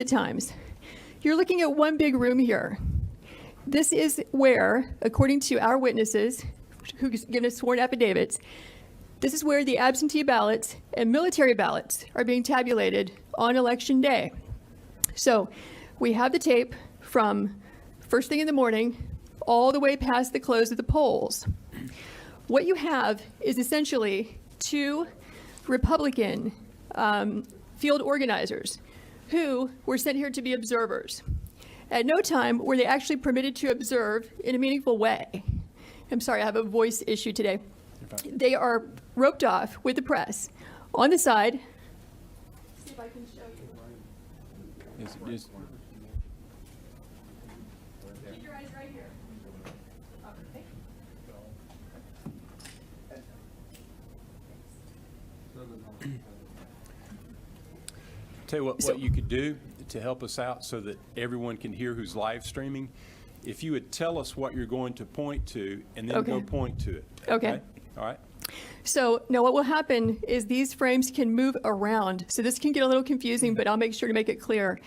times. You're looking at one big room here. This is where, according to our witnesses, who've given us sworn affidavits, this is where the absentee ballots and military ballots are being tabulated on election day. So we have the tape from first thing in the morning all the way past the close of the polls. What you have is essentially two Republican field organizers who were sent here to be observers. At no time were they actually permitted to observe in a meaningful way. I'm sorry, I have a voice issue today. They are roped off with the press on the side. See if I can show you. Keep your eyes right here. Okay. Tell you what you could do to help us out so that everyone can hear who's live streaming. If you would tell us what you're going to point to and then go point to it. Okay. All right. So now what will happen is these frames can move around. So this can get a little confusing, but I'll make sure to make it clear.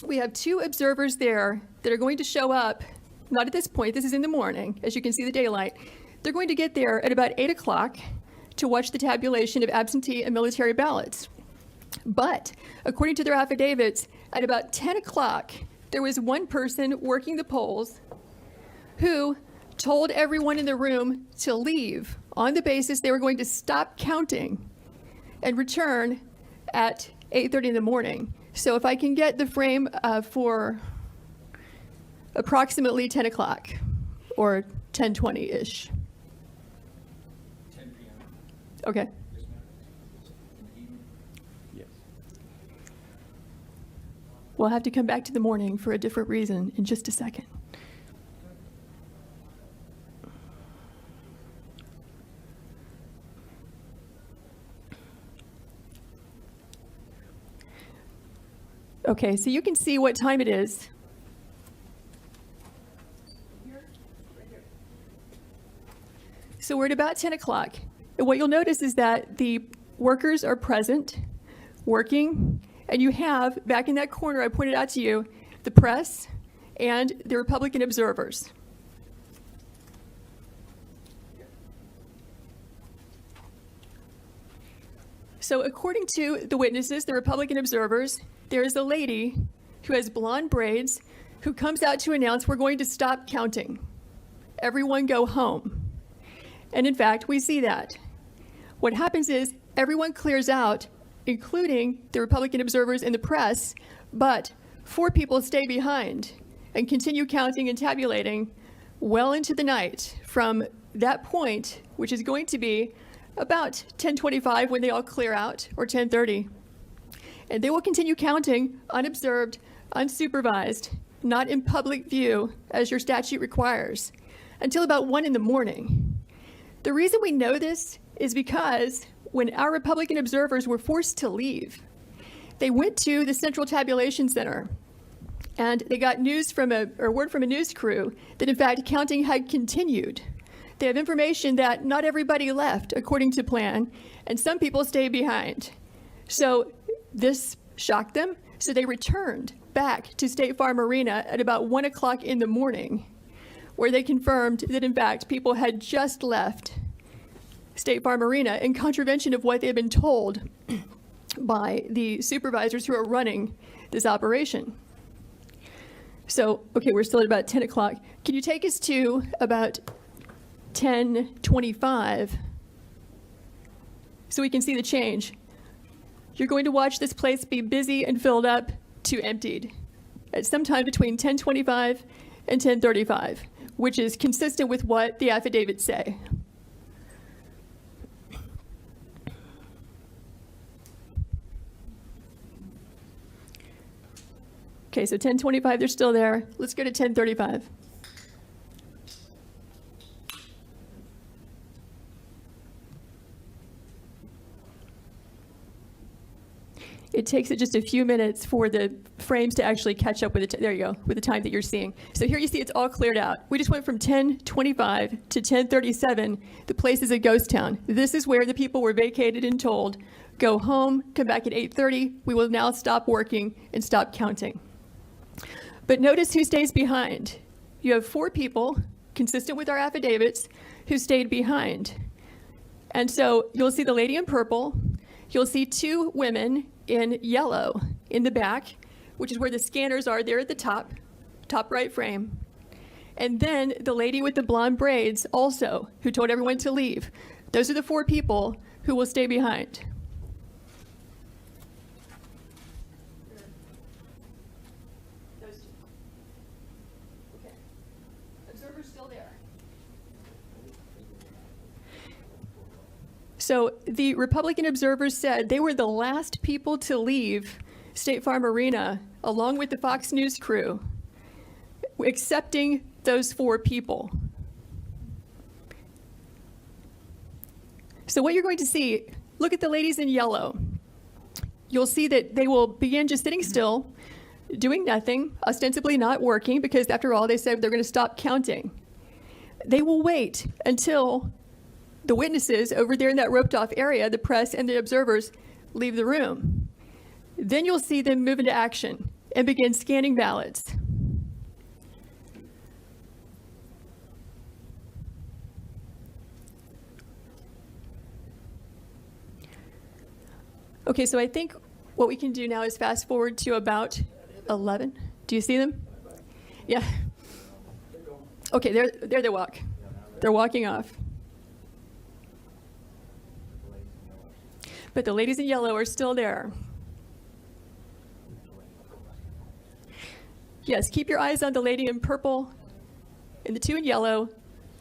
We have two observers there that are going to show up, not at this point, this is in the morning, as you can see the daylight. They're going to get there at about 8 o'clock to watch the tabulation of absentee and military ballots. But according to their affidavits, at about 10 o'clock, there was one person working the polls who told everyone in the room to leave on the basis they were going to stop counting and return at 8:30 in the morning. So if I can get the frame for approximately 10 o'clock or 10:20-ish. 10 p.m. Okay. Yes. We'll have to come back to the morning for a different reason in just a second. Okay, so you can see what time it is. So we're at about 10 o'clock. And what you'll notice is that the workers are present, working, and you have, back in that corner I pointed out to you, the press and the Republican observers. So according to the witnesses, the Republican observers, there is a lady who has blonde braids who comes out to announce we're going to stop counting. Everyone go home. And in fact, we see that. What happens is everyone clears out, including the Republican observers and the press, but 4 people stay behind and continue counting and tabulating well into the night from that point, which is going to be about 10:25 when they all clear out, or 10:30. And they will continue counting unobserved, unsupervised, not in public view as your statute requires, until about 1 in the morning. The reason we know this is because when our Republican observers were forced to leave, they went to the Central Tabulation Center and they got word from a news crew that in fact counting had continued. They have information that not everybody left according to plan, and some people stayed behind. So this shocked them, so they returned back to State Farm Arena at about 1 o'clock in the morning, where they confirmed that in fact people had just left State Farm Arena in contravention of what they had been told by the supervisors who are running this operation. So, okay, we're still at about 10 o'clock. Can you take us to about 10:25 so we can see the change? You're going to watch this place be busy and filled up to emptied at some time between 10:25 and 10:35, which is consistent with what the affidavits say. Okay, so 10:25, they're still there. Let's go to 10:35. It takes it just a few minutes for the frames to actually catch up with there you go, with the time that you're seeing. So here you see it's all cleared out. We just went from 10:25 to 10:37. The place is a ghost town. This is where the people were vacated and told go home, come back at 8:30. We will now stop working and stop counting. But notice who stays behind. You have 4 people, consistent with our affidavits, who stayed behind. And so you'll see the lady in purple. You'll see 2 women in yellow in the back, which is where the scanners are there at the top right frame. And then the lady with the blonde braids also, who told everyone to leave. Those are the 4 people who will stay behind. Those 2. Okay. Observer's still there. So the Republican observers said they were the last people to leave State Farm Arena, along with the Fox News crew, accepting those 4 people. So what you're going to see, look at the ladies in yellow. You'll see that they will begin just sitting still, doing nothing, ostensibly not working, because after all, they said they're going to stop counting. They will wait until the witnesses over there in that roped off area, the press and the observers, leave the room. Then you'll see them move into action and begin scanning ballots. Okay, so I think what we can do now is fast forward to about 11. Do you see them? Yeah. Okay, there they walk. They're walking off. But the ladies in yellow are still there. Yes, keep your eyes on the lady in purple and the 2 in yellow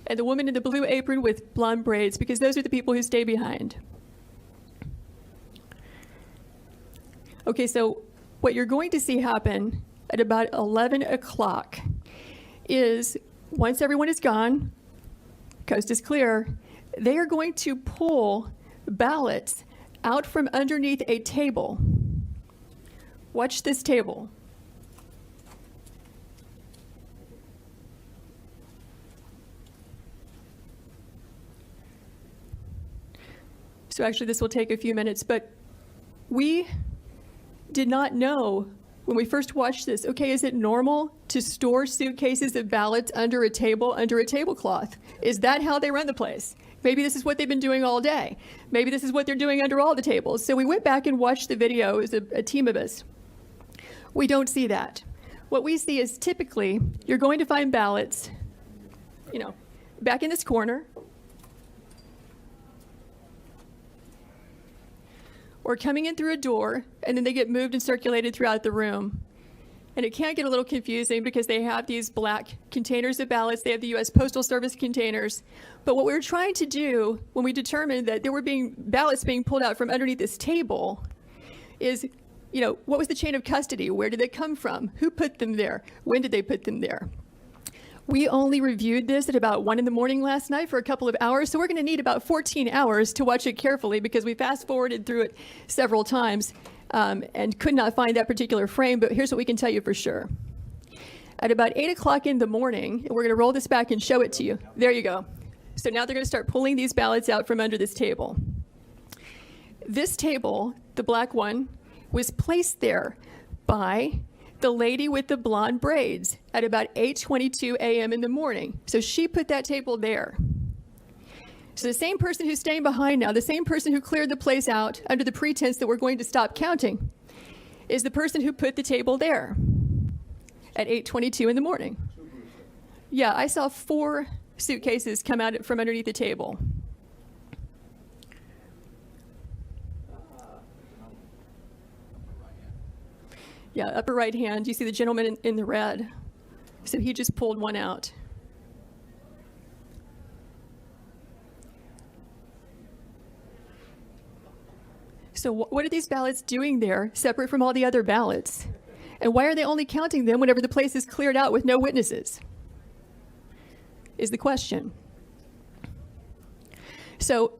and the woman in the blue apron with blonde braids, because those are the people who stay behind. Okay, so what you're going to see happen at about 11 o'clock is, once everyone is gone, coast is clear, they are going to pull ballots out from underneath a table. Watch this table. So actually this will take a few minutes, but we did not know when we first watched this, okay, is it normal to store suitcases of ballots under a table, under a tablecloth? Is that how they run the place? Maybe this is what they've been doing all day. Maybe this is what they're doing under all the tables. So we went back and watched the video. It was a team of us. We don't see that. What we see is typically you're going to find ballots, back in this corner, or coming in through a door, and then they get moved and circulated throughout the room. And it can get a little confusing because they have these black containers of ballots. They have the U.S. Postal Service containers. But what we were trying to do when we determined that there were ballots being pulled out from underneath this table is, what was the chain of custody? Where did they come from? Who put them there? When did they put them there? We only reviewed this at about 1 a.m. last night for a couple of hours, so we're going to need about 14 hours to watch it carefully because we fast-forwarded through it several times and could not find that particular frame, but here's what we can tell you for sure. At about 8 o'clock in the morning, and we're going to roll this back and show it to you. There you go. So now they're going to start pulling these ballots out from under this table. This table, the black one, was placed there by the lady with the blonde braids at about 8:22 a.m. in the morning. So she put that table there. So the same person who's staying behind now, the same person who cleared the place out under the pretense that we're going to stop counting, is the person who put the table there at 8:22 in the morning. Yeah, I saw 4 suitcases come out from underneath the table. Yeah, upper right hand, you see the gentleman in the red. So he just pulled one out. So what are these ballots doing there, separate from all the other ballots? And why are they only counting them whenever the place is cleared out with no witnesses? Is the question. So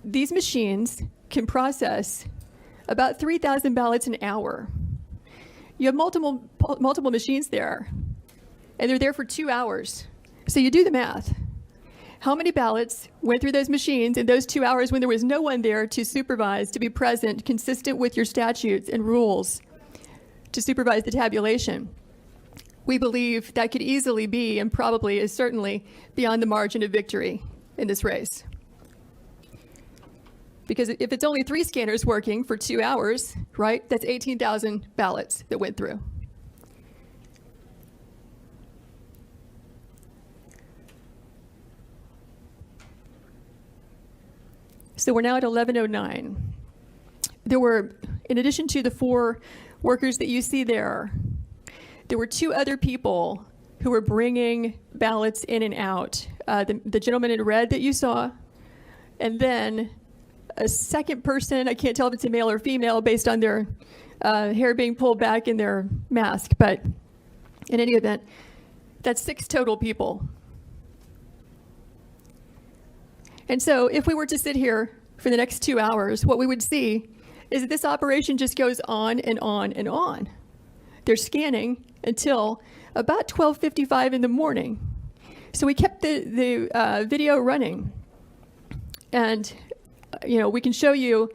these machines can process about 3,000 ballots an hour. You have multiple machines there, and they're there for 2 hours. So you do the math. how many ballots went through those machines in those 2 hours when there was no one there to supervise, to be present, consistent with your statutes and rules, to supervise the tabulation. We believe that could easily be, and probably is certainly, beyond the margin of victory in this race. Because if it's only 3 scanners working for 2 hours, right, that's 18,000 ballots that went through. So we're now at 11:09. There were, in addition to the 4 workers that you see there were 2 other people who were bringing ballots in and out. The gentleman in red that you saw, and then a second person, I can't tell if it's a male or female based on their hair being pulled back in their mask, but in any event, that's 6 total people. And so if we were to sit here for the next 2 hours, what we would see is that this operation just goes on and on and on. They're scanning until about 12:55 in the morning. So we kept the video running. And, you know, we can show you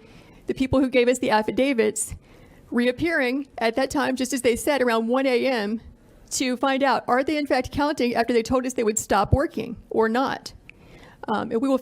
the people who gave us the affidavits reappearing at that time, just as they said, around 1 a.m. to find out, are they in fact counting after they told us they would stop working or not? And we will